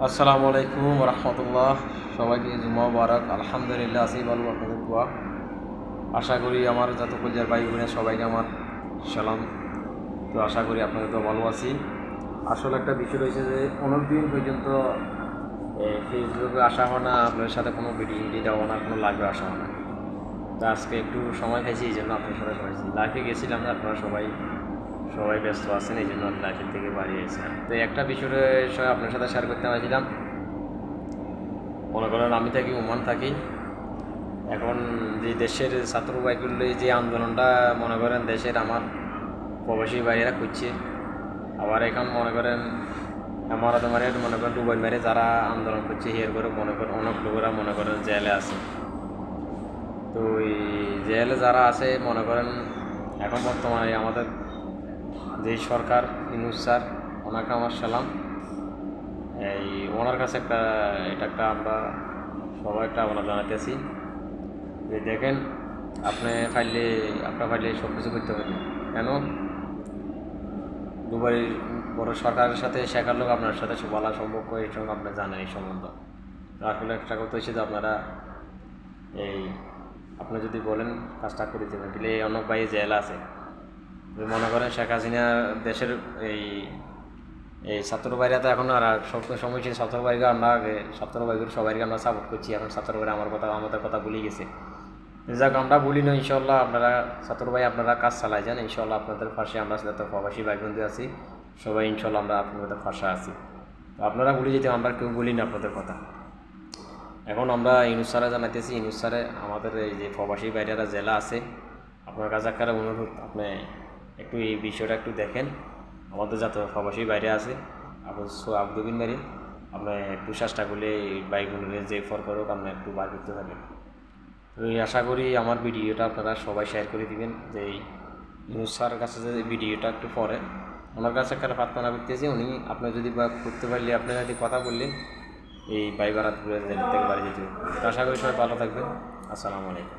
আসসালামু আলাইকুম রহমতুল্লাহ। সবাইকে জুমা মুবারক। আলহামদুলিল্লাহ আছি ভালো, আপনাদের দোয়া। আশা করি আমার যত কলজার ভাই বোনের সবাইকে আমার সালাম। তো আশা করি আপনাদের তো ভালো আছি। আসলে একটা বিষয় রয়েছে যে অনেক দিন পর্যন্ত ফেসবুকে আসা হয় না, আপনাদের সাথে কোনো ভিডিও দেওয়া না, কোনো লাইভে আসা হয় না। তো আজকে একটু সময় পাইছি, এই জন্য আপনার সাথে সবাই লাইভে গেছিলাম না, আপনারা সবাই সবাই ব্যস্ত আছেন, এই জন্য লাইফের থেকে বাড়িয়ে এসেছিলাম। তো একটা বিষয় আপনার সাথে শেয়ার করতে চাইছিলাম। মনে করেন আমি থাকি ওমান থাকি। এখন যে দেশের ছাত্র ভাইগুলো যে আন্দোলনটা মনে করেন দেশের আমার প্রবাসী ভাইয়েরা করছে, আবার এখন মনে করেন আমার তোমার মনে করেন দুবাই মেরে যারা আন্দোলন করছে হিয়ার করে মনে করেন অনেক লোকেরা মনে করেন জেলে আছে। তো এই জেলে যারা আছে মনে করেন এখন বর্তমানে আমাদের যেই সরকার ইউনূস স্যার, ওনাকে আমার সালাম। এই ওনার কাছে এটা একটা আমরা সবাই একটা আমরা জানাতেছি যে দেখেন, আপনার ফাইলে সব কিছু করতে পারেন কেন দুবাই বড় সরকারের সাথে শেখার লোক আপনার সাথে বলা সম্পর্ক এই সঙ্গে আপনি জানেন এই সম্বন্ধ। আসলে একটা কথা হচ্ছে যে আপনারা এই আপনি যদি বলেন কাজটা করে দেবেন, তাহলে অনেক ভাই জেল আছে। মনে করেন শেখ হাসিনা দেশের এই এই ছাত্র ভাইরা তো এখন আর সব সময় ছিল ছাত্র ভাইকে আমরা আগে ছাত্র ভাইগুলো সবাইকে আমরা সাপোর্ট করছি, এখন ছাত্র ভাইরা আমাদের কথা ভুলে গেছে। যাক আমরা বলি না, ইনশাল্লাহ আপনারা ছাত্র ভাই আপনারা কাজ চালাই যান, ইনশাল্লাহ আপনাদের পাশে আমরা যত প্রবাসী ভাই বন্ধু আছি সবাই ইনশাল্লাহ আমরা আপনাদের পাশে আছি। তো আপনারা ভুলে যেতে আমরা কেউ বলি না আপনাদের কথা। এখন আমরা ইউনূস স্যারে জানাইতেছি, ইউনূস স্যারে আমাদের এই যে প্রবাসী ভাইরা জেলা আছে, আপনার কাছে একটা অনুরোধ, আপনি একটু এই বিষয়টা একটু দেখেন। আমাদের যত প্রবাসী বাইরে আছে আবদুবিন মেরে আপনি একটু চেষ্টা করলে এই বাইকগুলোকে যে ফর করুক আপনি একটু বার করতে পারবেন। তো এই আশা করি আমার ভিডিওটা আপনারা সবাই শেয়ার করে দিবেন, যে এই ইউনূস স্যারের কাছে যে ভিডিওটা একটু পরে ওনার কাছে একটা প্রার্থনা করতেছি, উনি আপনি যদি বা করতে পারলে আপনি যদি কথা বললেন এই বাড়ি থেকে বাড়ি যেতে। আশা করি সবাই ভালো থাকবেন। আসসালামু আলাইকুম।